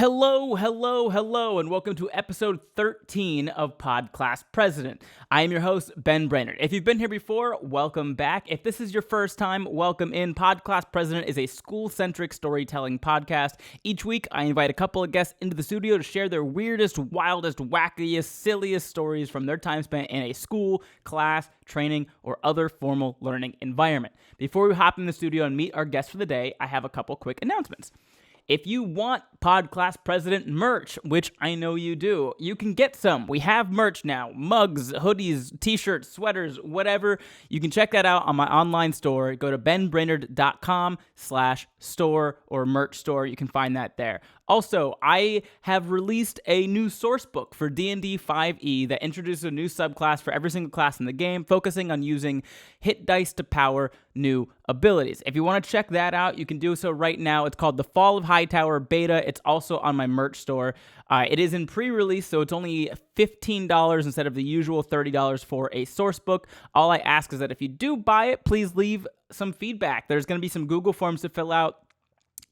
Hello, and welcome to episode 13 of PodClass President. I am your host, Ben Brainerd. If you've been here before, welcome back. If this is your first time, welcome in. PodClass President is a school-centric storytelling podcast. Each week, I invite a couple of guests into the studio to share their weirdest, wildest, wackiest, silliest stories from their time spent in a school, class, training, or other formal learning environment. Before we hop in the studio and meet our guests for the day, I have a couple quick announcements. If you want PodClass President merch, which I know you do, you can get some. We have merch now. Mugs, hoodies, t-shirts, sweaters, whatever. You can check that out on my online store. Go to benbrainerd.com/store or merch store. You can find that there. Also, I have released a new source book for D&D 5e that introduces a new subclass for every single class in the game, focusing on using hit dice to power new abilities. If you want to check that out, you can do so right now. It's called The Fall of Hightower Beta. It's also on my merch store. It is in pre-release, so it's only $15 instead of the usual $30 for a source book. All I ask is that if you do buy it, please leave some feedback. There's going to be some Google Forms to fill out.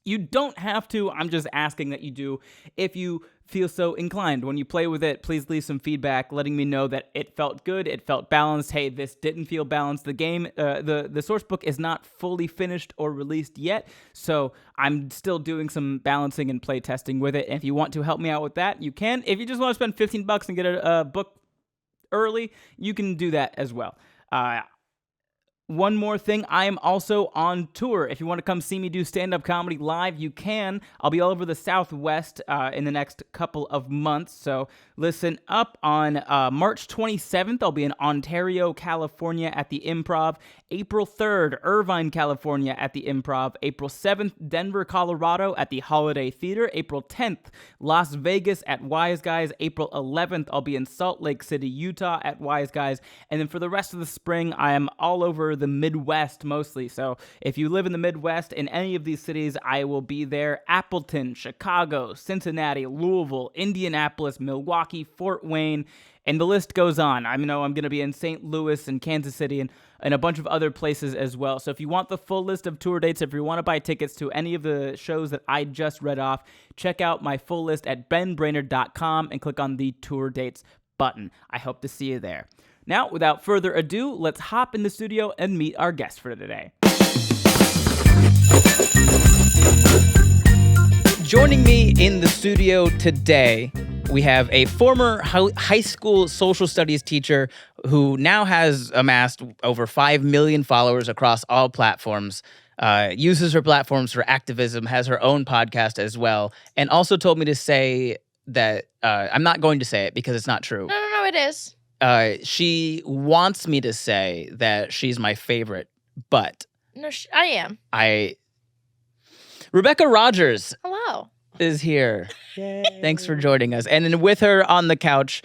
You don't have to. I'm just asking that you do if you feel so inclined. When you play with it, please leave some feedback letting me know that it felt good, it felt balanced. Hey, this didn't feel balanced. The game, the source book is not fully finished or released yet, so I'm still doing some balancing and play testing with it. And if you want to help me out with that, you can. If you just want to spend $15 and get a book early, you can do that as well. One more thing, I am also on tour. If you want to come see me do stand-up comedy live, you can. I'll be all over the Southwest in the next couple of months, so listen up. On March 27th, I'll be in Ontario, California at the Improv. April 3rd, Irvine, California at the Improv. April 7th, Denver, Colorado at the Holiday Theater. April 10th, Las Vegas at Wise Guys. April 11th, I'll be in Salt Lake City, Utah at Wise Guys. And then for the rest of the spring, I am all over the Midwest mostly. So if you live in the Midwest, in any of these cities, I will be there. Appleton, Chicago, Cincinnati, Louisville, Indianapolis, Milwaukee, Fort Wayne, and the list goes on. I know I'm going to be in St. Louis and Kansas City and a bunch of other places as well. So if you want the full list of tour dates, if you want to buy tickets to any of the shows that I just read off, check out my full list at benbrainerd.com and click on the tour dates button. I hope to see you there. Now, without further ado, let's hop in the studio and meet our guest for today. Joining me in the studio today, we have a former high school social studies teacher who now has amassed over 5 million followers across all platforms, uses her platforms for activism, has her own podcast as well, and also told me to say that I'm not going to say it because it's not true. No, it is. She wants me to say that she's my favorite, but... No, I am. Rebecca Rogers. Hello. Is here. Yay. Thanks for joining us. And then with her on the couch,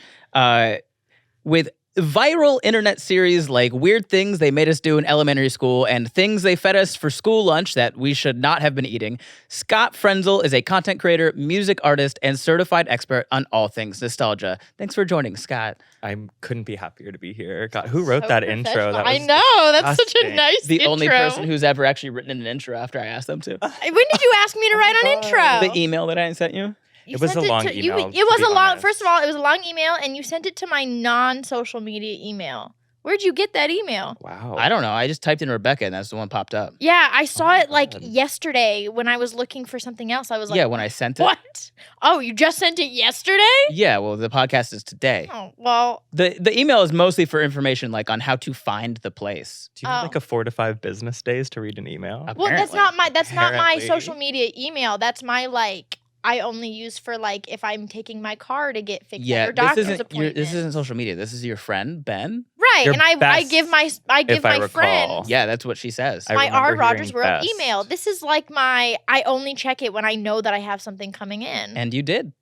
with viral internet series like Weird Things They Made Us Do in Elementary School and Things They Fed Us for School Lunch That We Should Not Have Been Eating, Scott Frenzel is a content creator, music artist, and certified expert on all things nostalgia. Thanks for joining, Scott. I couldn't be happier to be here. God, who wrote that intro? That I know. That's such a disgusting. nice The intro. only person who's ever actually written an intro after I asked them to. When did you ask me to write an intro? The email that I sent you. You It was sent a long to, email, It to was be a long. honest. First of all, it was a long email, and you sent it to my non-social media email. Where'd you get that email? Wow. I don't know. I just typed in Rebecca, and that's the one popped up. Yeah, I saw my it like God. yesterday when I was looking for something else. I was like, Yeah, when I sent it. what? Oh, you just sent it yesterday? Yeah, well, the podcast is today. Oh, well, The email is mostly for information, like on how to find the place. Do you have Oh. like a 4 to 5 business days to read an email? well, that's Apparently. not my Apparently. social media email. That's my I only use for if I'm taking my car to get fixed Yeah, at your doctor's this appointment. isn't social media. This is your friend Ben. Right, Your and I best, give my if I recall. friend Yeah, that's what she says. I my remember R. hearing Rogers World best. email. This is I only check it when I know that I have something coming in. And you did.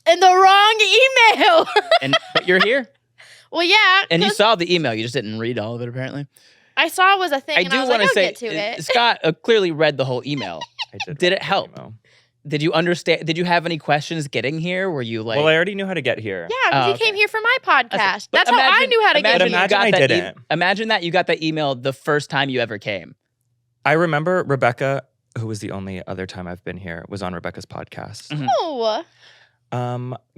And the wrong email. But you're here. Well, yeah. And you 'cause saw the email. You just didn't read all of it, apparently. I saw it was a thing, I and do I was want like, to I'll say, get to it. Scott clearly read the whole email. I Did it read the help? email. Did you understand? Did you have any questions getting here? Were you like... Well, I already knew how to get here. Yeah, because Oh, he came okay. here for my podcast. But That's how I imagine- knew how to get imagine here. you got I that didn't. Imagine that you got that email the first time you ever came. I remember Rebecca who was the only other time I've been here, was on Rebecca's podcast. Oh.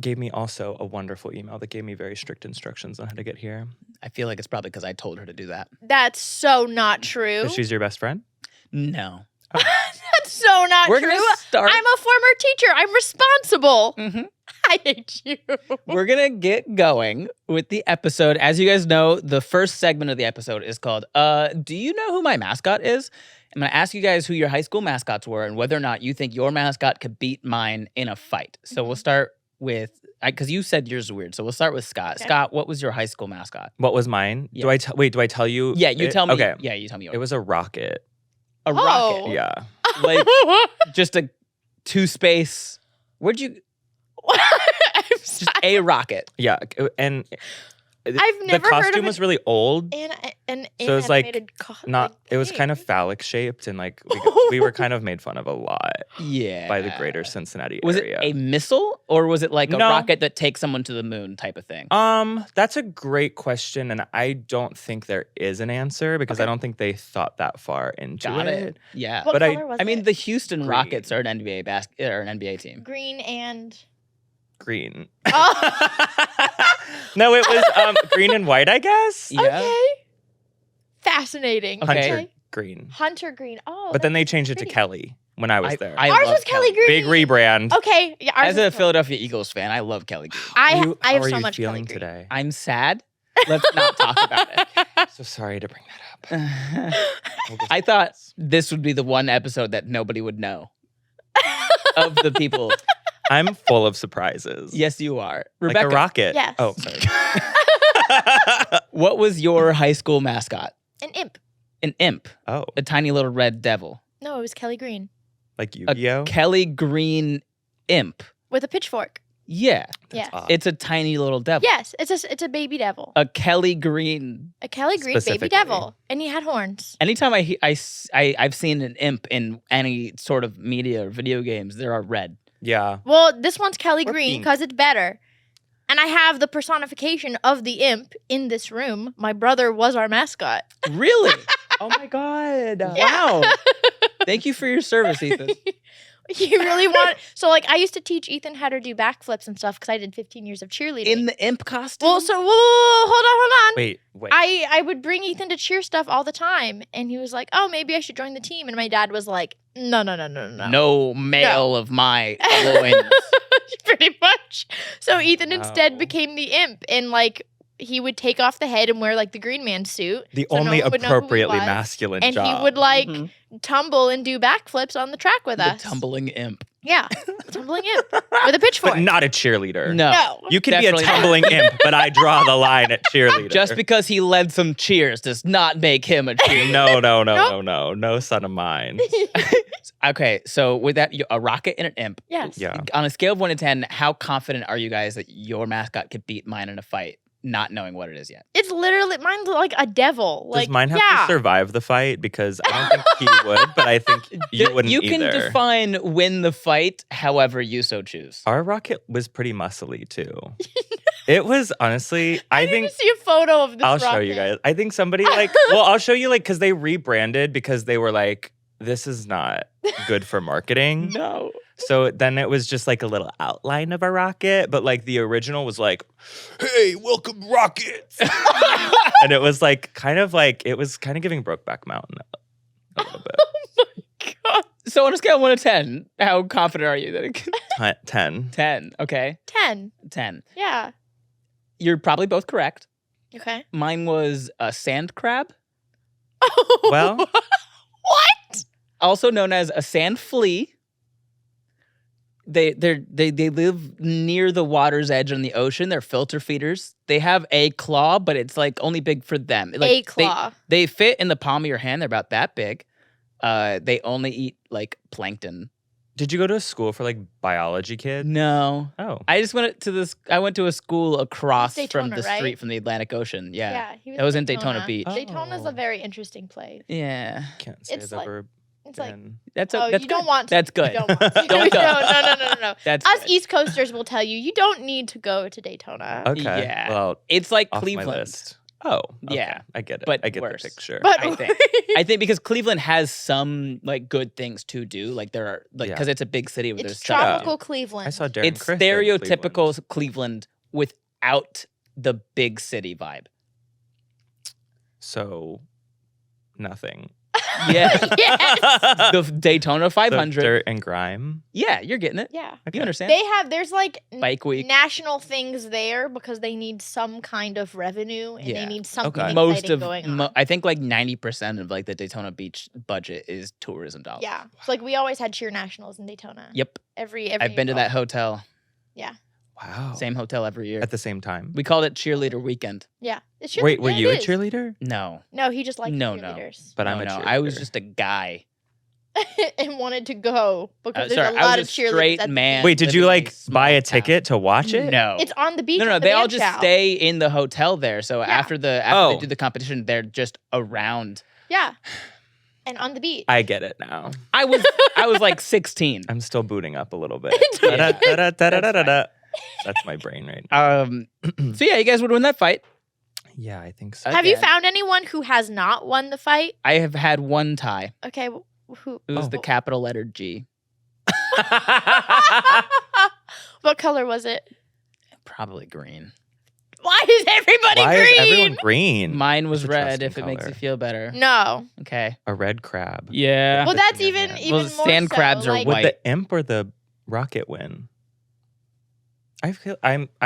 Gave me also a wonderful email that gave me very strict instructions on how to get here. I feel like it's probably because I told her to do that. That's so not true. So she's your best friend? No. That's so not We're true. gonna start. I'm a former teacher. I'm responsible. Mhm. I hate you. We're going to get going with the episode. As you guys know, the first segment of the episode is called, Do You Know Who My Mascot Is? I'm going to ask you guys who your high school mascots were and whether or not you think your mascot could beat mine in a fight. So we'll start with, because you said yours is weird. So we'll start with Scott. Okay. Scott, what was your high school mascot? What was mine? Yeah. Do I tell you? Yeah, you tell me. Okay. Yeah, you tell me yours. It was a rocket. A Oh. rocket. Yeah. Like just a two-space. Where'd you? I'm Just sorry. a rocket. Yeah. And I've the never heard costume of was really old. an So it was, like, animated It was kind of phallic shaped, and like we were kind of made fun of a lot Yeah. by the greater Cincinnati Was area. it a missile or was it like a No. rocket that takes someone to the moon type of thing? That's a great question, and I don't think there is an answer because I Okay. don't think they thought that far into Got it. it. Yeah. What but color was I mean, it? the Houston Green. Rockets are an NBA team. Green and Green. oh, No, it was green and white, I guess. Yeah. okay, fascinating. Okay. Hunter Green. Hunter Green. Oh, But then they that's changed it to pretty. Kelly when I was there. I Ours love was Kelly Green. Big rebrand. Okay, yeah. Ours As was a Kelly. Philadelphia Eagles fan, I love Kelly Green. I How have are so you much feeling Kelly Green. today? I'm sad. Let's not talk about it. So sorry to bring that up. We'll just- I thought this would be the one episode that nobody would know of the people. I'm full of surprises. Yes, you are. Like Rebecca, a rocket. Yes. Oh, sorry. what was your high school mascot? An imp. An imp, Oh, a tiny little red devil. No, it was Kelly Green like A Yu-Gi-Oh? Kelly Green imp. with a pitchfork. Yeah, Yes. odd. it's a tiny little devil. Yes, it's a baby devil. A Kelly Green. A Kelly Green baby Specifically. devil, and he had horns. Anytime I've seen an imp in any sort of media or video games, they are red. Yeah. Well, this one's Kelly Or Green pink. because it's better. And I have the personification of the imp in this room. My brother was our mascot. Really? Oh my god! Wow. Thank you for your service, Ethan. You really want so like I used to teach Ethan how to do backflips and stuff because I did 15 years of cheerleading. In the imp costume. well, so hold on. Wait. I would bring Ethan to cheer stuff all the time, and he was like, "Oh, maybe I should join the team." And my dad was like, "No." No male of my loins. Pretty much. So Ethan instead Wow. became the imp, and like he would take off the head and wear like the Green Man suit, The so no only one would know who he appropriately was. masculine and job. he would like Mhm. tumble and do backflips on the track with The us. tumbling imp. Yeah, tumbling imp with a pitchfork. but not a cheerleader. No. You can be a Definitely not. tumbling imp, but I draw the line at cheerleader. Just because he led some cheers does not make him a cheerleader. No son of mine. Okay, so with that, a rocket and an imp. Yes. Yeah. On a scale of 1 to 10, how confident are you guys that your mascot could beat mine in a fight, not knowing what it is yet? It's literally mine's like a devil. Does Like mine have yeah. to survive the fight? Because I don't think he would, but I think you wouldn't You can either. define win the fight however you so choose. Our rocket was pretty muscly too. It was honestly, I need think to see a photo of this. I'll show you rocket. guys. I think somebody I'll show you because they rebranded because they were like, this is not good for marketing. No. So then it was just like a little outline of a rocket, but like the original was like, hey, welcome rockets. And it was like kind of giving Brokeback Mountain a little bit. God. So on a scale of 1 to 10, how confident are you that it can? 10. 10. Okay. 10. 10. Yeah. You're probably both correct. Okay. Mine was a sand crab, Well, what? also known as a sand flea. They live near the water's edge on the ocean. They're filter feeders. They have a claw, but it's like only big for them. Like, a claw. They fit in the palm of your hand. They're about that big. They only eat like plankton. did you go to a school for like biology kids? No. Oh. I just went to this. I went to a school across from Daytona, the right? street from the Atlantic Ocean. Yeah. He That was in Daytona Beach. Daytona's Oh. a very interesting place. Yeah. Can't say It's I've like- ever It's like, been. That's oh, that's you don't good. want to. That's good. You don't want to. Don't go. No. That's Us good. East Coasters will tell you, you don't need to go to Daytona. Okay. Yeah. Well, It's like off my Cleveland. list. Oh, okay. Yeah, I get it. but I get worse. the picture. But I think because Cleveland has some like good things to do. Like there are like because it's a big city where it's there's stuff to do. tropical Cleveland. I saw Darren It's Criss in stereotypical Cleveland. Cleveland without the big city vibe. So, nothing. Yeah. Yes. The Daytona So 500. dirt and grime. Yeah, you're getting it. Yeah. Okay. You understand? There's like Bike week. national things there because they need some kind of revenue and Yeah. they need something Okay. exciting Most of going on. I think like 90% of like the Daytona Beach budget is tourism dollars. Yeah. It's like we always had cheer nationals in Daytona. Yep. Every I've been to year. that hotel. Wow. Same hotel every year. At the same time. We called it cheerleader weekend. Yeah. It's Wait, were yeah, you it a is. cheerleader? No. No, he just liked No. cheerleaders. But no, I'm a no. cheerleader. I was just a guy. and wanted to go because Sorry, there's a lot I of was a cheerleaders. straight at the man. beach. Wait, did you living in a like small buy a town. ticket to watch it? No. It's on the beach. No, at the they all band just chow. stay in the hotel there. So Yeah. after they Oh. do the competition, they're just around. Yeah. And on the beach. I get it now. I was like 16. I'm still booting up a little bit. Yeah. Da-da-da-da-da-da-da. That's my brain right now. So yeah, you guys would win that fight. Yeah, I think so. Have you Okay. found anyone who has not won the fight? I have had one tie. Okay, who? It was Oh. the capital letter G. What color was it? Probably green. Why is everybody Why green? is everyone green? Mine was It's a red trusting if it makes you color. feel better. No. Okay. A red crab. Yeah. Well, With that's your even hand. even Well, more sand so, crabs are like, Would white. the imp or the rocket win? I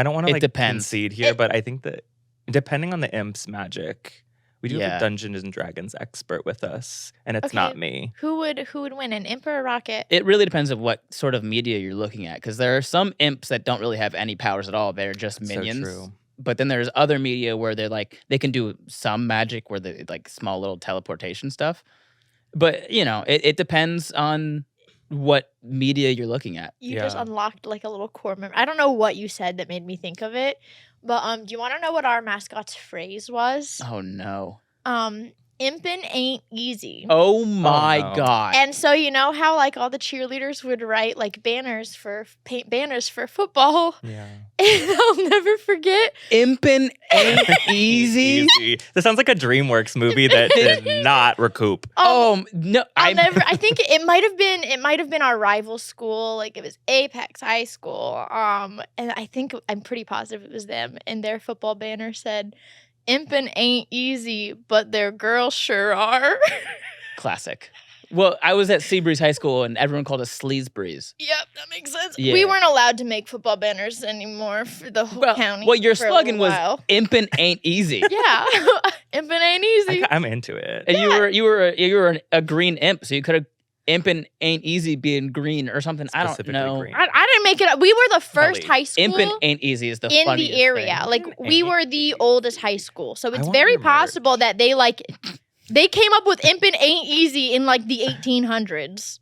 don't want It to like depends. concede here, It- but I think that depending on the imp's magic, we do have Yeah. a Dungeons and Dragons expert with us, and it's Okay. not me. Who would win, an imp or a rocket? It really depends on what sort of media you're looking at, because there are some imps that don't really have any powers at all. They're just minions. So true. But then there's other media where they're like they can do some magic where they like small little teleportation stuff. But you know, it depends on what media you're looking at. You just Yeah. unlocked like a little core memory. I don't know what you said that made me think of it, but do you want to know what our mascot's phrase was? Oh no. Impin' ain't easy. Oh my no. god. And so you know how like all the cheerleaders would write like paint banners for football, Yeah. and I'll never forget. Impin' ain't easy. This sounds like a DreamWorks movie that did not recoup. Um, No, I'll never. I think it might have been. It might have been our rival school. Like it was Apex High School. And I'm pretty positive it was them. And their football banner said, "Impin' ain't easy, but their girls sure are." Classic. Well, I was at Seabreeze High School and everyone called us Sleazebreeze. Yep, that makes sense. Yeah. We weren't allowed to make football banners anymore for the whole county. Well, your for a slogan was while. "Impin' ain't easy." Yeah, impin' ain't easy. I'm into it. And you were a green imp, so you could have impin' ain't easy being green or something. I don't Specifically know. green. I didn't make it up. We were the first Sully. high school. Impin' ain't easy is the in funniest the area. thing. Like we were the oldest high school. So it's want very your merch. possible that they came up with Impin' ain't easy in like the 1800s.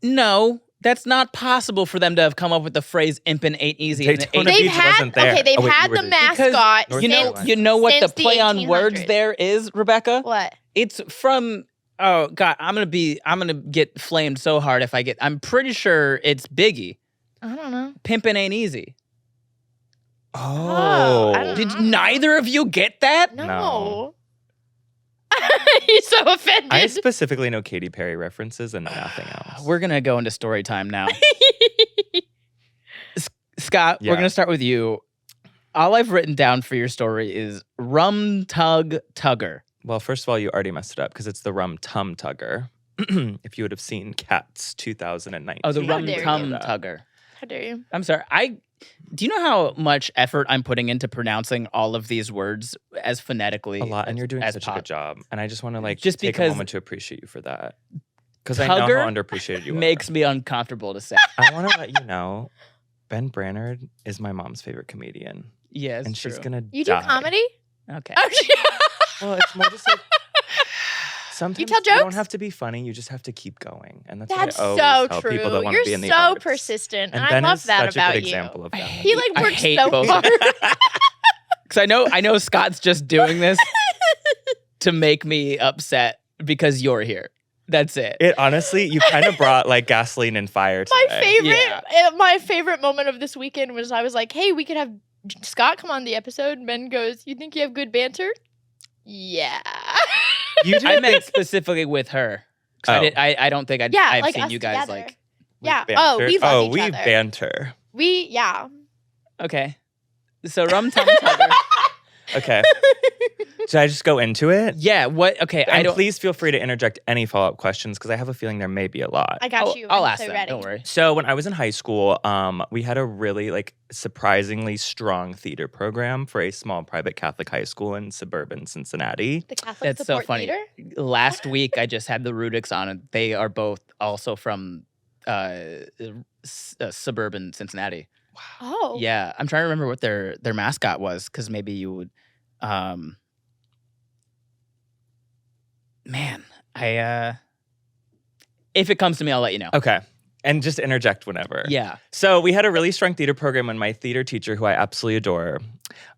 No, that's not possible for them to have come up with the phrase "impin' ain't easy." in the Daytona 80s. Beach wasn't there. Okay, they've Oh, wait, had you were the there. mascot North You know, since Carolina. you know what the since the play on words 1800s. there is, Rebecca? What? It's from. Oh God, I'm gonna get flamed so hard if I get. I'm pretty sure it's Biggie. I don't know. Pimpin' ain't easy. Oh. I don't Did know. neither of you get that? No. No. He's so offended. I specifically know Katy Perry references and nothing else. We're gonna go into story time now. Scott, Yeah. we're gonna start with you. All I've written down for your story is rum tug tugger. Well, first of all, you already messed it up because it's the Rum Tum Tugger. If you would have seen Cats 2019. Oh, the How rum dare tum you. tugger. How dare you? I'm sorry. Do you know how much effort I'm putting into pronouncing all of these words as phonetically? A lot, and as- you're doing as such a pos- good job. And I just want to like Just take because a moment to appreciate you for that. Because I know Tugger how underappreciated you Makes me uncomfortable to say. are. I want to let you know, Ben Brannard is my mom's favorite comedian, Yes, and she's gonna You do die. comedy? Okay. Well, it's more just like sometimes tell you don't jokes? have to be funny. You just have to keep going, and that's, That's what I always so tell true. people that want You're to be in the so arts. persistent, and Ben I love is that such about a good you. example of that. He like I works hate so both. hard. Because I know Scott's just doing this to make me upset because you're here. That's it. It honestly, you kind of brought like gasoline and fire My today. favorite, Yeah. my favorite moment of this weekend was I was like, "Hey, we could have Scott come on the episode. Ben goes, "You think you have good banter?" Yeah. You did. I meant specifically with her. 'Cause Oh. I don't think I've like seen us you guys together. like. Yeah. banter? Oh, we love each we other. banter. Yeah. Okay. So Rum Tum Tugger. Okay. Should I just go into it? Yeah. What? Okay. I And don't. please feel free to interject any follow-up questions because I have a feeling there may be a lot. I got you. I'll I'm ask so them. ready. Don't worry. So when I was in high school, we had a really surprisingly strong theater program for a small private Catholic high school in suburban Cincinnati. The Catholic That's so Support funny. Theater? Last week I just had the Rudiks on, and they are both also from suburban Cincinnati. Oh. Yeah, I'm trying to remember what their mascot was, because maybe you would. Man, if it comes to me, I'll let you know. Okay. And just interject whenever. Yeah. So we had a really strong theater program, and my theater teacher, who I absolutely adore,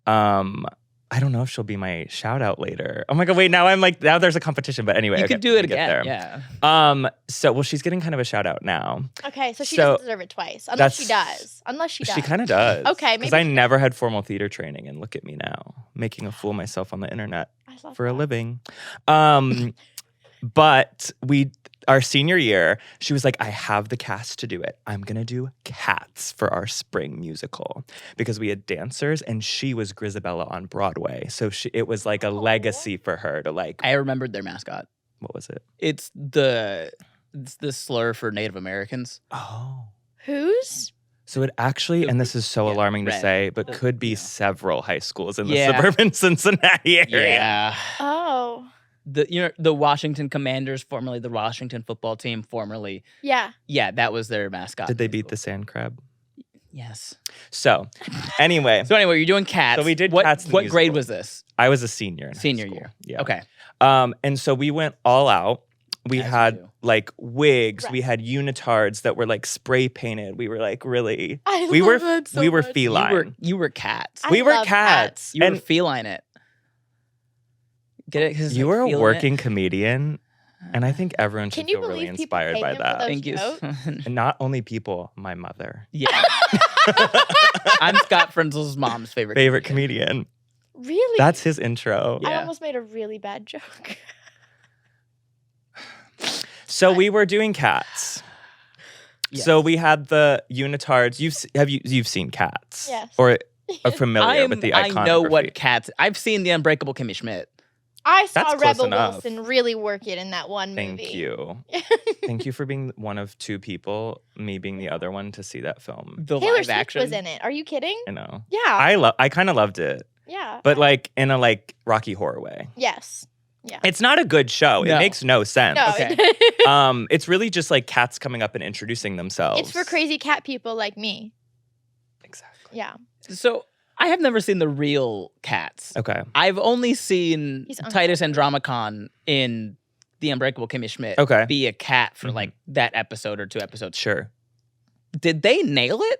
I don't know if she'll be my shout out later. Oh my God, wait, now there's a competition. But anyway, You okay, could do it we get again. there. Yeah. So she's getting kind of a shout out now. Okay, so she So, doesn't deserve it twice. Unless she that's- does. Unless she does. She kind of does. Okay, Because maybe I she never had formal theater training, and look at me now, making a fool of myself on the internet I love for a that. living. But our senior year, she was like, I have the cast to do it. I'm going to do Cats for our spring musical because we had dancers and she was Grisabella on Broadway. So it was like a legacy for her to I remembered their mascot. what was it? It's the slur for Native Americans. Oh. Whose? So it actually, and this is so Yeah, alarming to red. say, but could be Yeah. several high schools in the Yeah. suburban Cincinnati area. Yeah. Oh. The Washington Commanders, formerly the Washington football team, formerly. Yeah. Yeah, that was their mascot. Did they beat the sand crab? Yes. So anyway, So anyway, you're doing Cats. So we did what, Cats the What grade musical. was this? I was a senior in high Senior school. year. Yeah. Okay. And so we went all out. We As you had do. wigs. We Right. had unitards that were spray painted. We were really. I We love were that so we were much. feline. You were Cats. I we were love cats. You were And feline it. Get it? 'Cause you like were a feeling working comedian, and I think everyone should Can you feel really believe people inspired pay by him for that. those Thank you. jokes? And not only people, my mother, Yeah. I'm Scott Frenzel's mom's favorite comedian. Really? That's his intro. Yeah. I almost made a really bad joke. So we were doing Cats. Yes. So we had the unitards. You've seen Cats? Yes. Or are familiar with the I iconography? know what Cats. I've seen the Unbreakable Kimmy Schmidt. I saw That's close Rebel enough. Wilson really work it in that one movie. Thank you. Thank you for being one of two people, me being the other one, to see that film. The Taylor live Swift action. was in it. Are you kidding? I know. Yeah. I kind of loved it, Yeah. but in a Rocky Horror way. Yes. Yeah. It's not a good show. No. It makes no sense. No. Okay. It's really just cats coming up and introducing themselves. It's for crazy cat people like me. Exactly. Yeah. So I have never seen the real Cats. Okay. I've only seen He's Titus uncultured. Andromacon in The Unbreakable Kimmy Schmidt Okay. be a cat for Mhm. that episode or 2 episodes. Sure. Did they nail it?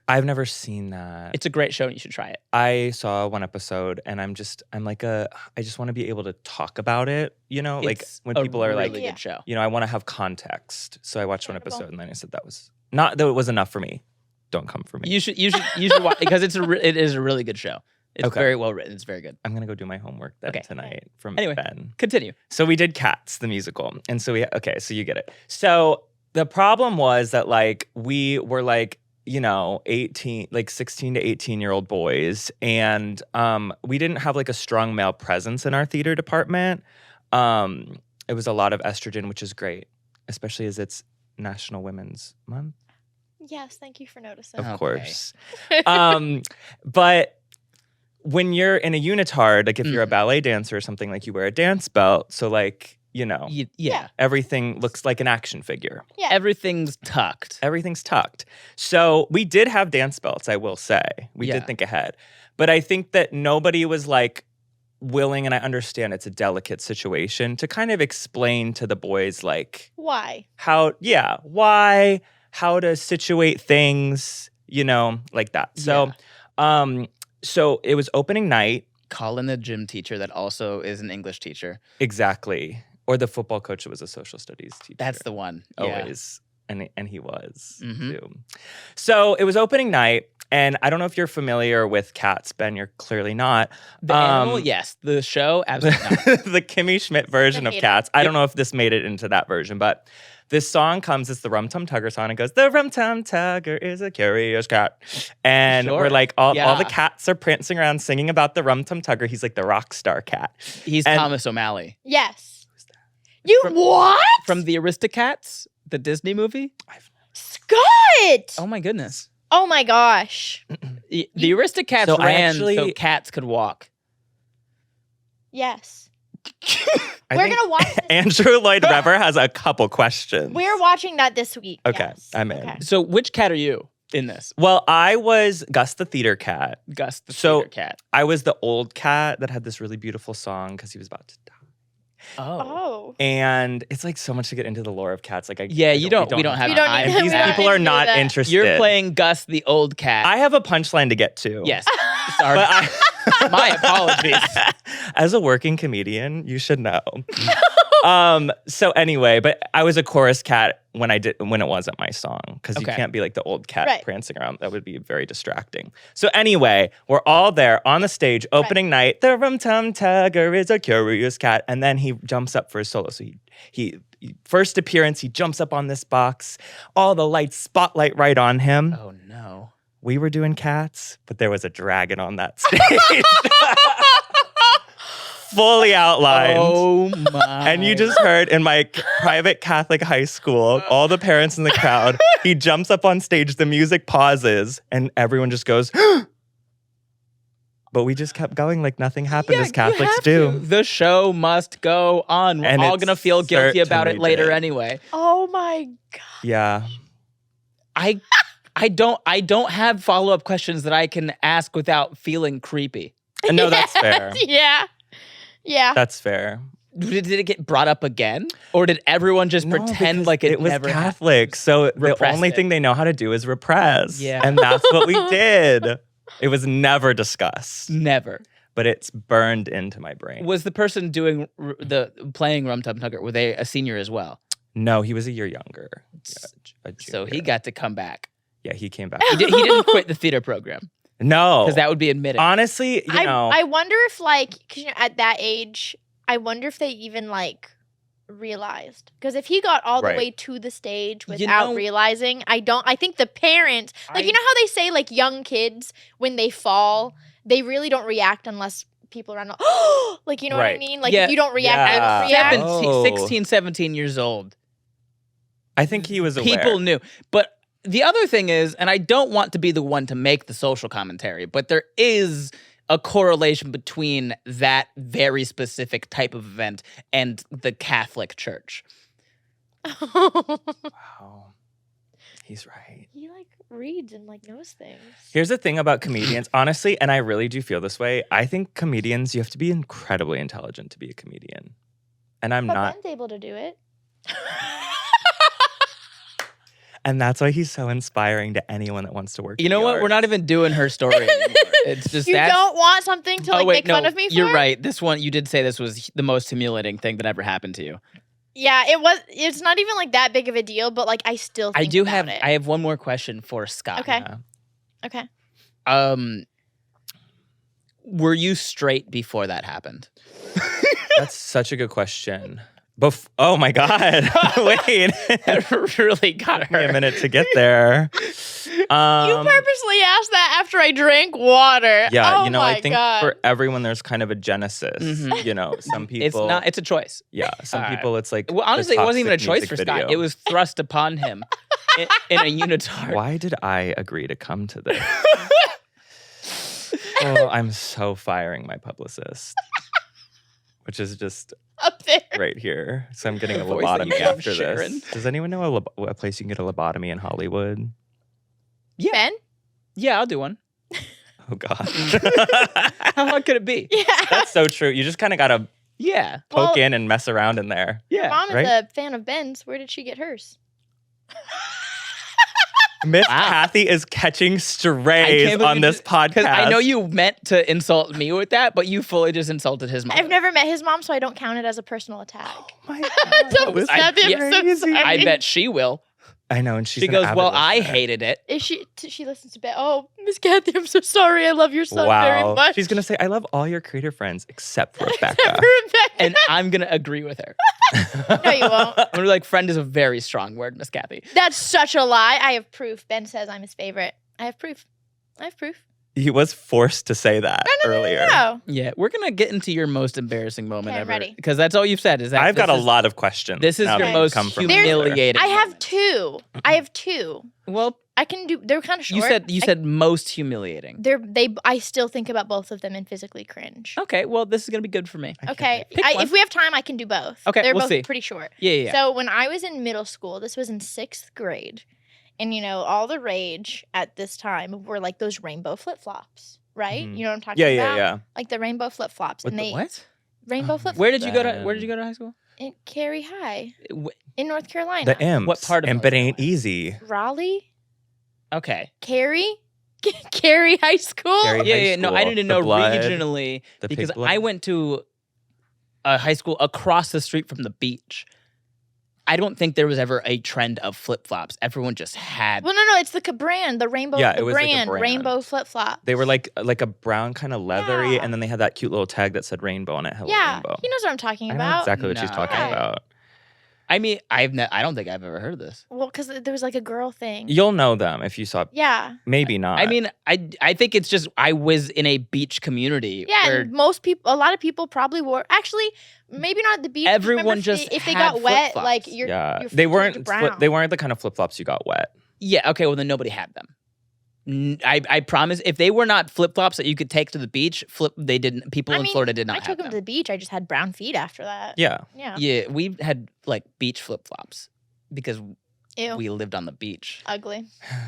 I've never seen that. It's a great show and you should try it. I saw one episode and I just want to be able to talk about it, It's when a people are really Yeah. good show. I want to have context. So I watched one Incredible. episode and then I said that was not that it was enough for me. Don't come for me. You should watch because it is a really good show. It's Okay. very well written. It's very good. I'm going to go do my homework then Okay. tonight from Anyway. Ben. Continue. So we did Cats, the musical. And so so you get it. So the problem was that we were 18, 16 to 18-year-old boys. And we didn't have a strong male presence in our theater department. It was a lot of estrogen, which is great, especially as it's National Women's Month, Yes. Thank you for noticing. of Okay. course. But when you're in a unitard, if you're a Mhm. ballet dancer or something, you wear a dance belt. So Yeah. Yeah. everything looks like an action figure. Yeah. Everything's tucked. Everything's tucked. So we did have dance belts, I will say. We Yeah. did think ahead. But I think that nobody was willing, and I understand it's a delicate situation, to kind of explain to the boys Why? why, how to situate things, like that. So so it was opening night. Call in the gym teacher that also is an English teacher. Exactly. Or the football coach that was a social studies teacher. That's the one. Yeah. Always. And he was Mhm. too. So it was opening night, And I don't know if you're familiar with Cats, Ben. You're clearly not. The animal, yes. The show, absolutely not. The Kimmy Schmidt version of Cats. I don't know if this made it into that version, but this song comes, it's the Rum Tum Tugger song. It goes, the Rum Tum Tugger is a curious cat. And Sure. we're like, all Yeah. the cats are prancing around singing about the Rum Tum Tugger. He's like the rock star cat. He's And- Thomas O'Malley. Yes. You what? From the Aristocats, the Disney movie. Scott! Oh my goodness. Oh my gosh. The Aristocats So I ran actually- so cats could walk. Yes. I We're think gonna watch this. Andrew Lloyd Webber has a couple questions. We're watching that this week. Okay, yes. I'm in. Okay. So which cat are you in this? Well, I was Gus the theater cat. Gus the So- theater cat. I was the old cat that had this really beautiful song because he was about to die. Oh. And it's like so much to get into the lore of cats. Like, Yeah, we we don't have We don't time. need And to- these we don't people need are to do not that. interested. You're playing Gus the old cat. I have a punchline to get to. Yes. Sorry. But My apologies. As a working comedian, you should know. So anyway, but I was a chorus cat when it wasn't my song because you Okay. can't be like the old cat Right. prancing around. That would be very distracting. So anyway, we're all there on the stage, opening night. The Rum Tum Tugger is a curious cat, and then he jumps up for a solo. So he first appearance, he jumps up on this box. All the lights spotlight right on him. Oh no. We were doing cats, but there was a dragon on that stage. Fully outlined. Oh my. And you just heard in my private Catholic high school, all the parents in the crowd, he jumps up on stage, the music pauses, and everyone just goes, but we just kept going like nothing happened Yeah, as you Catholics have do. to. The show must go on. We're And all it gonna feel guilty about it certainly later did. anyway. Oh my god. Yeah. I don't have follow-up questions that I can ask without feeling creepy. No, that's fair. Yeah. Yeah. That's fair. Did it get brought up again? Or did everyone just No, pretend because like it was never happened? Catholic. So the Repressed only it. thing they know how to do is repress. Yeah. And that's what we did. It was never discussed, Never. but it's burned into my brain. Was the person doing playing Rum Tum Tugger, were they a senior as well? No, he was a year younger. Yeah, a So he junior. got to come back. Yeah, he came back. He didn't quit the theater program No. because that would be admitted. Honestly, you know. I wonder if like, cause at that age, I wonder if they even like realized. Because if he got all Right. the way to the stage You without know- realizing, I think the parent, like, you know how they say like young kids, when they fall, they really don't react unless people around, like, you know what I Right. mean? Like, Yeah. if you don't react, Yeah. I don't react. 16, 17 years old. I think he was aware. People knew. But the other thing is, and I don't want to be the one to make the social commentary, but there is a correlation between that very specific type of event and the Catholic Church. Wow. He's right. He like reads and like knows things. Here's the thing about comedians, honestly, and I really do feel this way. I think comedians, you have to be incredibly intelligent to be a comedian. And I'm But not. Ben's able to do it. And that's why he's so inspiring to anyone that wants to work. You in know the what? We're arts. not even doing her story anymore. It's just You that. don't want something to like make fun of me for? You're right. This one, you did say this was the most humiliating thing that ever happened to you. Yeah, it was. It's not even like that big of a deal, but like I still. Think I do about have. it. I have one more question for Scott. Okay. Yeah. Okay. Were you straight before that happened? That's such a good question. Oh my God. Wait. That really got Took me her. a minute to get there. You purposely asked that after I drank water. Yeah, Oh you know, my I think God. for everyone there's kind of a genesis. Mhm. You know, some people It's not. It's a choice. yeah, some All right. people it's like Well, the honestly, it wasn't even a toxic choice music for Scott. video. It was thrust upon him in a unitard. Why did I agree to come to this? Oh, I'm so firing my publicist, which is just Up there. right here. So I'm getting The a voice that you lobotomy love, after Sharon. this. Does anyone know a place you can get a lobotomy in Hollywood? Yeah, Ben? yeah, I'll do one. Oh God, How hard could it be? Yeah. that's so true. You just kind of gotta Yeah, poke Well- in and mess around in there. yeah. Mom right? is a fan of Ben's. Where did she get hers? Miss Wow. Kathy is catching strays believe on you this podcast. Because I know you meant to insult me with that, but you fully just insulted his mom. I've never met his mom, so I don't count it as a personal attack. Oh my Don't was stab him. So crazy. sorry. I bet she will. I know, and she's She an goes, avid well, I listener. hated it. Is she listens to bed? Oh, Miss Kathy, I'm so sorry. I love your son very Wow. much. She's going to say, I love all your creator friends except for Rebecca. Except for Rebecca. And I'm going to agree with her. No, you won't. I'm going to be like, friend is a very strong word, Miss Kathy. That's such a lie. I have proof. Ben says I'm his favorite. I have proof. He was forced to say that earlier. No. Yeah, we're going to get into your most embarrassing moment Okay, I'm ever. ready. Because that's all you've said is that I've got a this is- lot of questions. This is now your that most come from humiliating. I have moment. two. I have two. Well, I can do. They're kind of short. you said most humiliating. I still think about both of them and physically cringe. Okay, well, this is going to be good for me. Okay. Pick one. If we have time, I can do both. Okay, They're we'll both see. pretty short. Yeah. So when I was in middle school, this was in 6th grade, and all the rage at this time were like those rainbow flip flops, right? Mhm. You know what I'm talking about? Yeah. Like the rainbow flip flops, With and the they What? rainbow flip. Where did you go to high school? In Cary High Wh- in North Carolina. The imps. What part of Imp North it ain't Carolina? easy. Raleigh, Okay. Cary, Cary High School. Cary- Yeah. high No, I school, didn't the know blood, regionally the pig because blood. I went to a high school across the street from the beach. I don't think there was ever a trend of flip flops. Everyone just had. Well, no, it's the brand, the rainbow. Yeah, the it was like a brand, brand. rainbow flip flop. They were like a brown kind of leathery, Yeah. and then they had that cute little tag that said rainbow on it. Hello, Yeah, rainbow. he knows what I'm talking I about. know exactly what she's No. talking Yeah. about. I mean, I don't think I've ever heard of this. Well, because there was like a girl thing. You'll know them if you saw. Yeah. Maybe not. I mean, I think it's just I was in a beach community. Yeah, where and a lot of people probably wore. Actually, maybe not at the beach. but Everyone remember just if they had got wet, flip-flops. like your yeah, your they feet weren't. turned brown. They weren't the kind of flip flops you got wet. Yeah, okay, well then nobody had them. I promise if they were not flip flops that you could take to the beach, they didn't. People in Florida did not I have took them them. to the beach. I just had brown feet after that. Yeah. Yeah. Yeah, we had like beach flip flops because Ew. we lived on the beach. Ugly.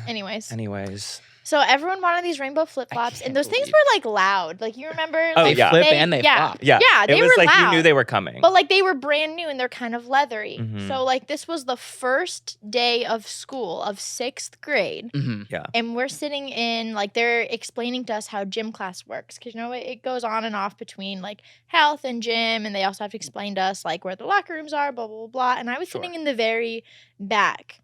Anyways. So everyone wanted these rainbow flip flops, can't and those things believe- were like loud. Like you remember? Oh, like, yeah. Flip and they yeah, flop. Yeah. Yeah, they it was were like loud. you knew they were coming. But like they were brand new and they're kind of leathery. Mhm. So like this was the first day of school of 6th grade. Hmm. And we're sitting in, like, they're explaining to us how gym class works. Because, it goes on and off between, like, health and gym. And they also have to explain to us, like, where the locker rooms are, blah, blah, blah, blah. And I was sitting in the very back.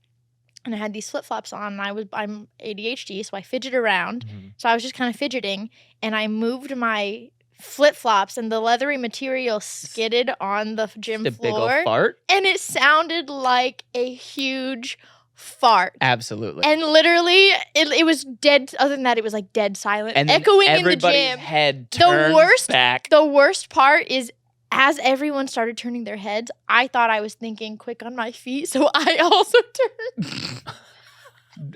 And I had these flip-flops on. And I'm ADHD, so I fidget around. Mhm. So I was just kind of fidgeting. And I moved my flip-flops. And the leathery material skidded on the gym The big floor. old fart. And it sounded like a huge fart. Absolutely. And literally, it was dead. Other than that, it was like dead silent, And then echoing in the everybody's gym. head turns worst- back. The worst part is, as everyone started turning their heads, I thought I was thinking quick on my feet, so I also turned.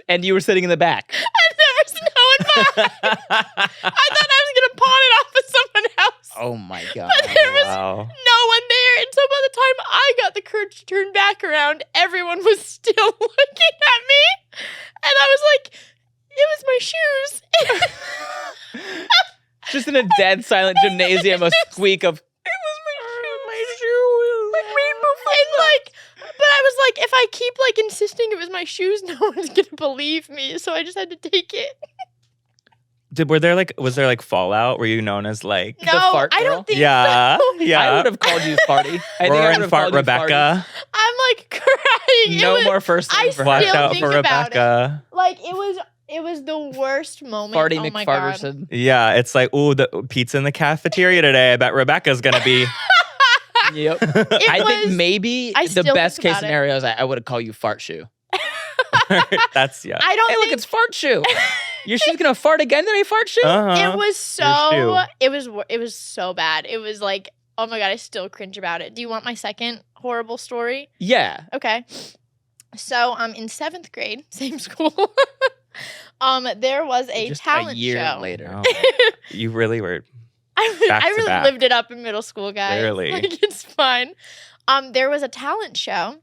And you were sitting in the back. And there was no one behind. I thought I was gonna pawn it off with someone else. Oh my god. But there was Wow. no one there, and so by the time I got the courage to turn back around, everyone was still looking at me, and I was like, "It was my shoes." Just in a dead silent gymnasium, a squeak of But I was like, if I keep like insisting it was my shoes, no one's gonna believe me. So I just had to take it. Was there like fallout? Were you known as like No, fart I girl? don't think Yeah. so. Yeah. I would have called you Farty. I think I Roar would and have fart called you Rebecca. I'm like crying. No It was, more first I name for Watch still out think for about it. Rebecca. like it was the worst moment. Farty oh my God. McFarterson. Yeah, it's like, ooh, the pizza in the cafeteria today. I bet Rebecca's gonna be. Yep. It I think was- maybe I the still best think case about it. scenario is I would have called you Fart Shoe. That's yeah. I don't Hey, look, think it's Fart Shoe. Your shoe's gonna fart again today, Fart Shoe? Uh-huh. it was shoe. it was so bad. It was like, oh my God, I still cringe about it. Do you want my second horrible story? Yeah. Okay. So in 7th grade, same school, there was a Just talent a year show. later. Oh, you really were. I Back to really back. lived it up in middle school, guys. Clearly. Like, it's fine. There was a talent show,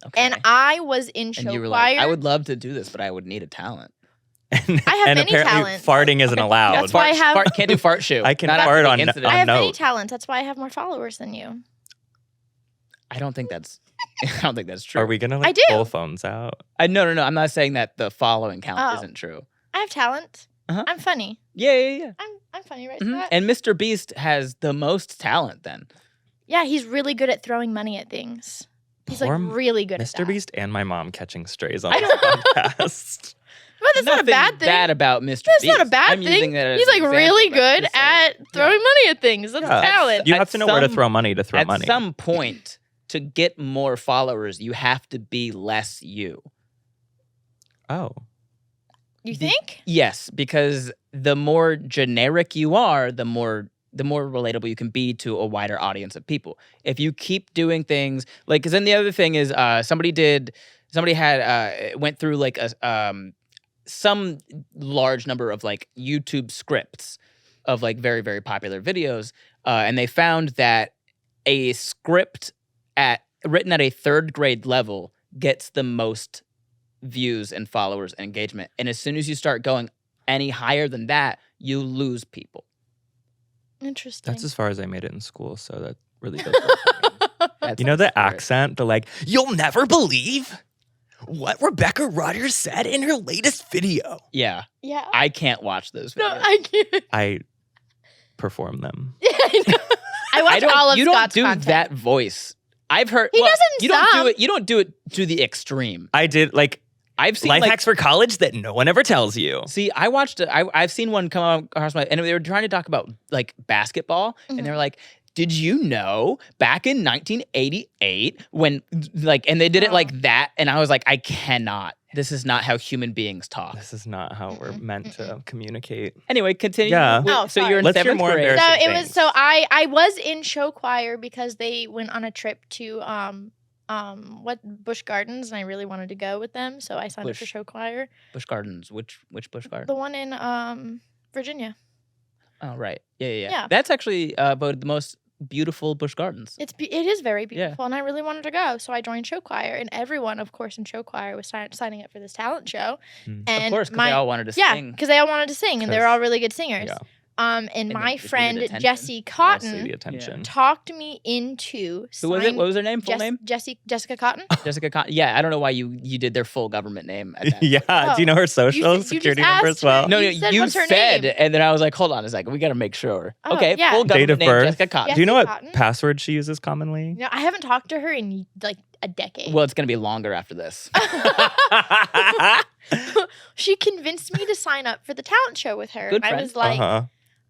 Okay. and I was in show and you were choir. like, I would love to do this, but I would need a talent. I have and many apparently talents. farting isn't allowed. That's why I have- can't do Fart Shoe. I can Not after fart the on- incident. I have many note. talents. That's why I have more followers than you. I don't think that's true. Are we gonna I like do. pull phones out? No. I'm not saying that the following count Oh. isn't true. I have talent. Uh-huh. I'm funny. Yeah. I'm funny, right? Mhm. Scott? And Mr. Beast has the most talent then. Yeah, he's really good at throwing money at things. He's Poor like really good at Mr. that. Beast and my mom catching strays on this podcast. But that's not a Nothing bad thing. bad about Mr. That's Beast. not a bad I'm using thing. that as He's an like example. really That's good just saying. at throwing money at things. That's Yeah. a talent. You At have to know where to some- throw money to throw At money. some point, to get more followers, you have to be less you. Oh. You think? Yes, because the more generic you are, the more relatable you can be to a wider audience of people. If you keep doing things like, because then the other thing is, somebody went through like some large number of like YouTube scripts of like very, very popular videos, and they found that a script written at a 3rd grade level gets the most views and followers and engagement. And as soon as you start going any higher than that, you lose people. Interesting. That's as far as I made it in school, so that really does work for me. That's You know the scary. accent, the like, you'll never believe what Rebecca Rogers said in her latest video. Yeah, Yeah. I can't watch those videos. No, I can't. I perform them. Yeah, I know. I watch all of you Scott's don't do content. that voice. I've heard He doesn't You don't stop. do it. You don't do it to the extreme. I did like I've seen life like, hacks for college that no one ever tells you. See, I watched. I've seen one come across my, and they were trying to talk about like basketball, and they were like, "Did you know back in 1988 when like?" And they did it like that, and I was like, "I cannot. This is not how human beings talk." This is not how we're meant to communicate. Anyway, continue. Yeah. Oh, So sorry. you're in Let's hear 7th more grade. So embarrassing it was. things. So I was in show choir because they went on a trip to what Busch Gardens, and I really wanted to go with them, so I signed up for Busch. show choir. Busch Gardens. Which Busch Garden? The one in Virginia. Oh, right. Yeah. Yeah. That's actually voted the most beautiful Busch Gardens. It is very Yeah. beautiful, and I really wanted to go, so I joined show choir, and everyone, of course, in show choir was signing up for this talent show. Mm. And Of course, because my they all wanted to yeah, sing. because they all wanted to sing, and they're 'Cause- all really good singers. Yeah. And they my just needed friend attention. Jessie Mostly Cotton the attention. talked me into Who was it? What was their name? Full name? Jessica Cotton. Jessica Con. Yeah, I don't know why you did their full government name. At that Yeah. Oh. Do you know her social You just security number asked as well? her. No, You said, you "What's her said, name?" and then I was like, hold on a second, we got to make sure. Oh, Okay, yeah. full Date government of name, birth. Jessica Cotton. Yeah. Do you know what Cotton? password she uses commonly? No, I haven't talked to her in like a decade. Well, it's gonna be longer after this. She convinced me to sign up for the talent show with her. Good I friend. was like, Uh-huh.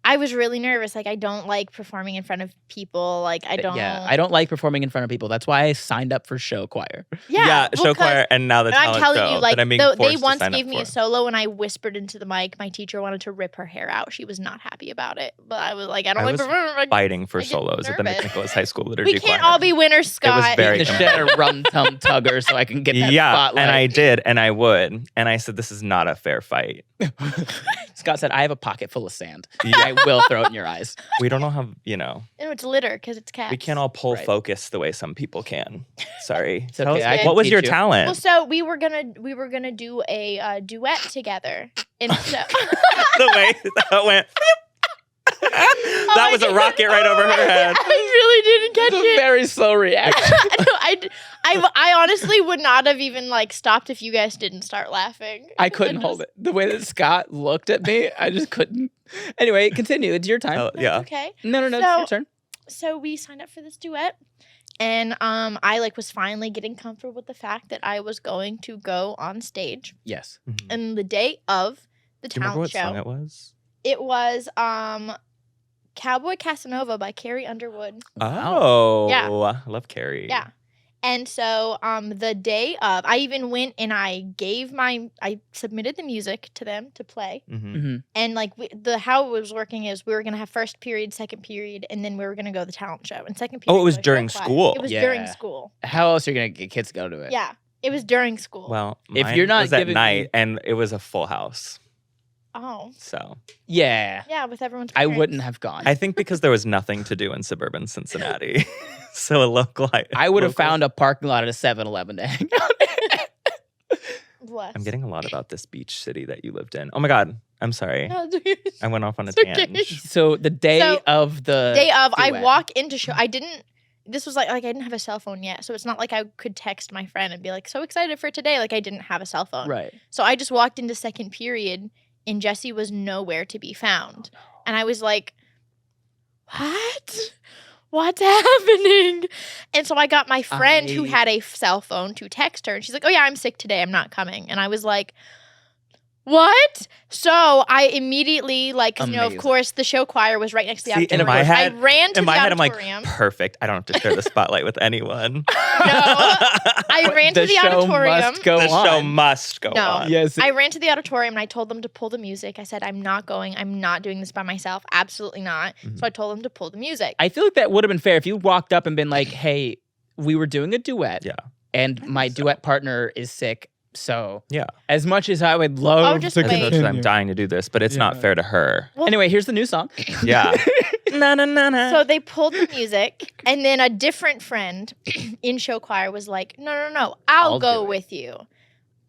I was really nervous. Like, I don't like performing in front of people. Like, I don't. Yeah, I don't like performing in front of people. That's why I signed up for show choir. Yeah, well, show 'cause- choir and now the And I'm talent telling show you, like, that I'm being they forced to once sign up gave me a for. solo and I whispered into the mic. My teacher wanted to rip her hair out. She was not happy about it. But I was like, I don't I like was performing. Fighting for I get solos at the nervous. McNicholas High School Liturgy We can't Choir. all be winners, Scott. very The shit a rum tum tugger so I can get that Yeah, spotlight. and I did, and I would. And I said, this is not a fair fight. Scott said, I have a pocket full of sand. Yeah. I will throw it in your eyes. We don't know how, No, it's litter because it's cats. we can't all pull Right. focus the way some people can. Sorry. It's okay, I can What was teach your you. talent? Well, so we were gonna do a duet together, and so The way that went. That was a rocket right over her head. I really didn't catch It's a it. very slow reaction. I honestly would not have even like stopped if you guys didn't start laughing. I couldn't hold it. The way that Scott looked at me, I just couldn't. Anyway, continue. It's your time. Oh, yeah. Okay. No, it's So- your turn. So we signed up for this duet, and I like was finally getting comfortable with the fact that I was going to go on stage. Yes. Mhm. And the day of the Do you remember talent what show, song it was? it was Cowboy Casanova by Carrie Underwood. Oh. Yeah. I love Carrie. Yeah. And so the day of, I even went and I submitted the music to them to play. Mm-hmm. Mm-hmm. And like how it was working is we were gonna have first period, second period, and then we were gonna go to the talent show. And second period. Oh, it was show during choir. school. It was during Yeah. school. How else are you going to get kids to go to it? Yeah, it was during school. Well, If mine you're not was at giving me- night, and it was a full house. Oh, So Yeah. yeah, with everyone's. I parents. wouldn't have gone. I think because there was nothing to do in suburban Cincinnati, so a local. I would have local- found a parking lot at a 7-Eleven to hang out. Bless. I'm getting a lot about this beach city that you lived in. Oh my god, I'm sorry. No, it's I went off on a It's okay. tangent. So the day So, of the day of. I duet. walk into show. I didn't. This was like I didn't have a cell phone yet, so it's not like I could text my friend and be like, "So excited for today!" Like I didn't have a cell phone. Right. So I just walked into second period, and Jessie was nowhere to be found. And I was like, what? what's happening? And so I got my friend who had a cell phone to text her. And she's like, oh, yeah, I'm sick today. I'm not coming. And I was like, what? So I immediately, like, you know, of course, the show choir was right next to the auditorium. In my head, I ran to the auditorium. I'm like, perfect. I don't have to share the spotlight with anyone. No, I ran to the auditorium. The show must go on. Yes. I ran to the auditorium and I told them to pull the music. I said, I'm not going. I'm not doing this by myself. Absolutely not. So I told them to pull the music. I feel like that would have been fair if you walked up and been like, hey, we were doing a duet. Yeah. And my duet partner is sick. So, yeah. As much as I would love just to wait. continue. I'm dying to do this, but it's not fair to her. Well, anyway, here's the new song. Yeah. Na, na, na, na. So they pulled the music, and then a different friend in show choir was like, no, I'll go with you.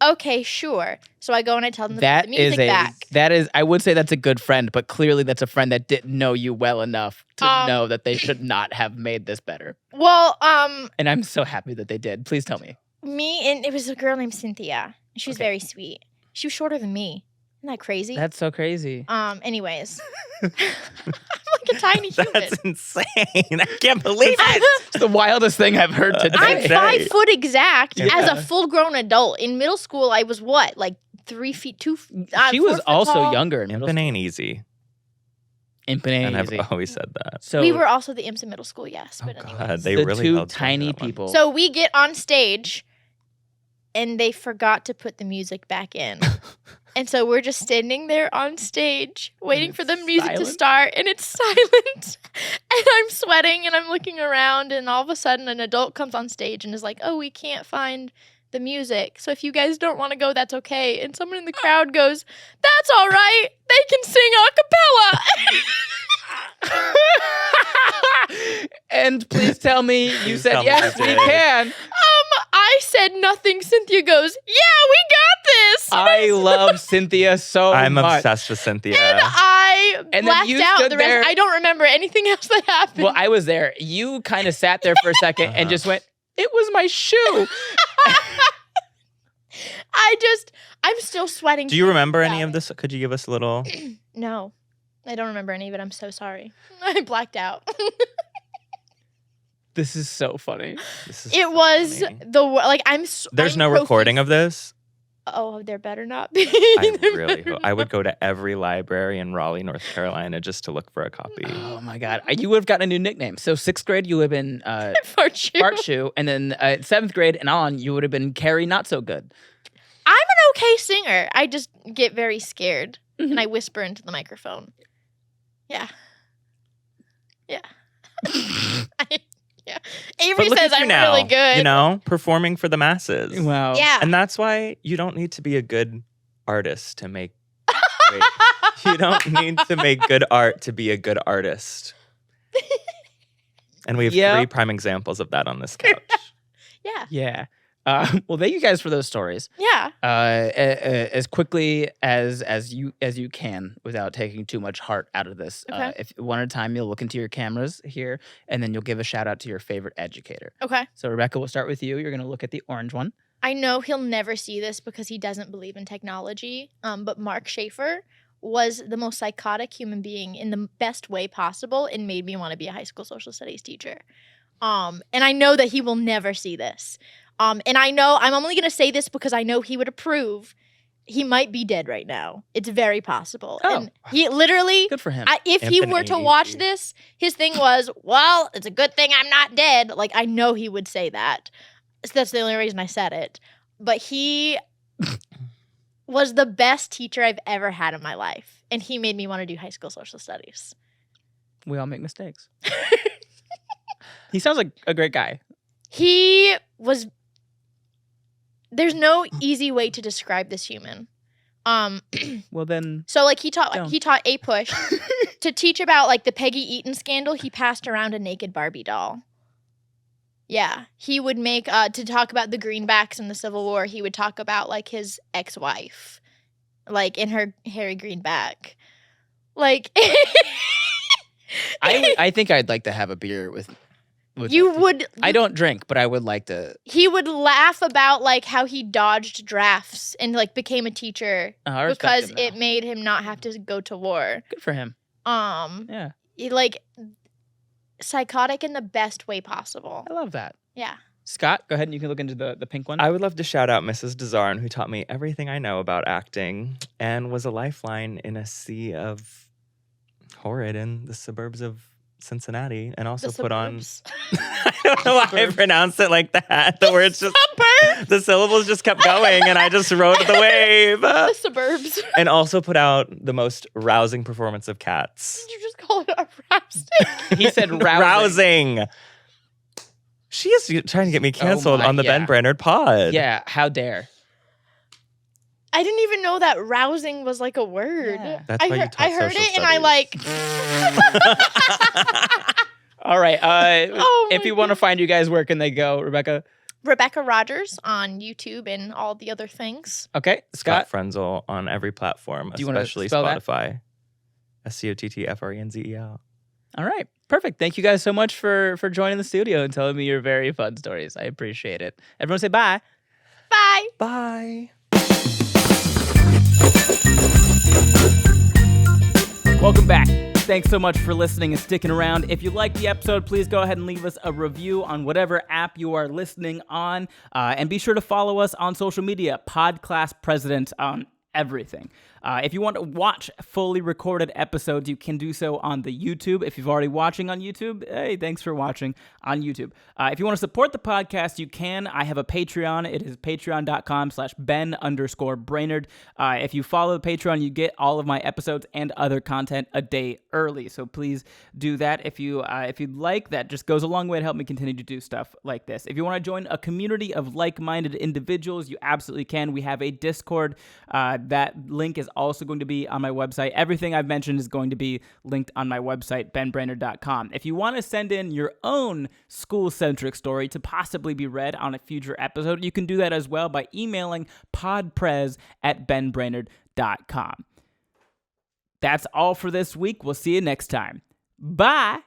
Okay, sure. So I go and I tell them to put the music back. That is, I would say that's a good friend, but clearly that's a friend that didn't know you well enough to know that they should not have made this better. Well, and I'm so happy that they did. Please tell me. and it was a girl named Cynthia. She was very sweet. She was shorter than me. Isn't that crazy? That's so crazy. Anyways. I'm like a tiny human. That's insane. I can't believe it. It's the wildest thing I've heard today. I'm 5 foot exact as a full-grown adult. In middle school, I was what? Like 3 feet, 2 She 4 was foot also tall. younger in middle Impin' school. ain't easy. Impin' ain't And easy. I've always said that. So We were also the imps in middle school, yes. Oh, But God. anyways. They the really two held strong tiny that one. people. So we get on stage, and they forgot to put the music back in. And so we're just standing there on stage, waiting for the music to silent? start, and it's silent. And I'm sweating, and I'm looking around, and all of a sudden an adult comes on stage and is like, oh, we can't find the music. So if you guys don't want to go, that's okay. And someone in the crowd goes, that's all right. They can sing a cappella. And please tell me you Please said, tell me yes, you we did." can. I said nothing. Cynthia goes, yeah, we got this. I love Cynthia so I'm much. obsessed with Cynthia. And I And then blacked you out stood the rest. there- I don't remember anything else that happened. Well, I was there. You kind of sat there for a second and just went, it was my shoe. I'm still sweating. Do you remember about any of it. this? Could you give us a little? No, I don't remember any of it. I'm so sorry. I blacked out. This is so funny. This is It was funny. There's no recording of this. Oh, there better not be. I There really better hope. I would go to every library in Raleigh, North Carolina, just to look for a copy. Oh my God. You would have gotten a new nickname. So 6th grade, you would have been Fart shoe. Fart Shoe. And then 7th grade and on, you would have been Carrie Not So Good. I'm an okay singer. I just get very scared and I whisper into the microphone. Yeah. Yeah. Yeah. Avery But look says at you I'm now, really good. You know, performing for the masses. Wow. Yeah. And that's why you don't need to be a good artist to make great. You don't need to make good art to be a good artist. And we have 3 prime examples of that on this couch. Yeah. Yeah. Well, thank you guys for those stories. Yeah. As quickly as you can without taking too much heart out of this. Okay. If one at a time, you'll look into your cameras here, and then you'll give a shout out to your favorite educator. Okay. So Rebecca, we'll start with you. You're gonna look at the orange one. I know he'll never see this because he doesn't believe in technology. But Mark Schaefer was the most psychotic human being in the best way possible and made me want to be a high school social studies teacher. And I know that he will never see this. And I know I'm only going to say this because I know he would approve. He might be dead right now. It's very possible. Oh. And he literally, Good for him. if he Infant were to ADD. watch this, his thing was, well, it's a good thing I'm not dead. Like, I know he would say that. So that's the only reason I said it. But he was the best teacher I've ever had in my life. And he made me want to do high school social studies. We all make mistakes. He sounds like a great guy. He was. There's no easy way to describe this human. Well then, So like he taught Don't. A Push to teach about like the Peggy Eaton scandal. He passed around a naked Barbie doll. Yeah, he would make to talk about the greenbacks in the Civil War. He would talk about like his ex-wife, like in her hairy greenback, like. I think I'd like to have a beer with You that. would. I don't drink, but I would like to. He would laugh about like how he dodged drafts and like became a teacher I respect because him now. it made him not have to go to war. Good for him. Yeah. He, like psychotic in the best way possible. I love that. Yeah. Scott, go ahead and you can look into the pink one. I would love to shout out Mrs. Desarn, who taught me everything I know about acting and was a lifeline in a sea of horrid in the suburbs of Cincinnati, and also The put on. suburbs. I don't know why I pronounced it like that. The words just, the syllables just kept going, and I just rode the wave. The suburbs. And also put out the most rousing performance of Cats. Did you just call it a rap stick? He said rousing. Rousing. She is trying to get me canceled on the Ben Brainerd pod. Yeah, how dare. I didn't even know that rousing was like a word. Yeah. That's why you taught I heard social it and I studies. like All right. Oh if my you want to God. find you guys, where can they go, Rebecca? Rebecca Rogers on YouTube and all the other things. Okay, Scott Scott. Frenzel on every platform, Do you wanna especially spell that? Spotify. SCOTTFRENZEL. All right, perfect. Thank you guys so much for joining the studio and telling me your very fun stories. I appreciate it. Everyone say bye. Bye. Bye. Welcome back. Thanks so much for listening and sticking around. If you liked the episode, please go ahead and leave us a review on whatever app you are listening on. And be sure to follow us on social media, PodClass President on everything. If you want to watch fully recorded episodes, you can do so on the YouTube. If you've already watching on YouTube, hey, thanks for watching on YouTube. If you want to support the podcast, you can. I have a Patreon. It is patreon.com/Ben_Brainerd. If you follow the Patreon, you get all of my episodes and other content a day early. So please do that. If you'd like, that just goes a long way to help me continue to do stuff like this. If you want to join a community of like-minded individuals, you absolutely can. We have a Discord. That link is also going to be on my website. Everything I've mentioned is going to be linked on my website, benbrainerd.com. If you want to send in your own school-centric story to possibly be read on a future episode, you can do that as well by emailing podprez@benbrainerd.com. That's all for this week. We'll see you next time. Bye!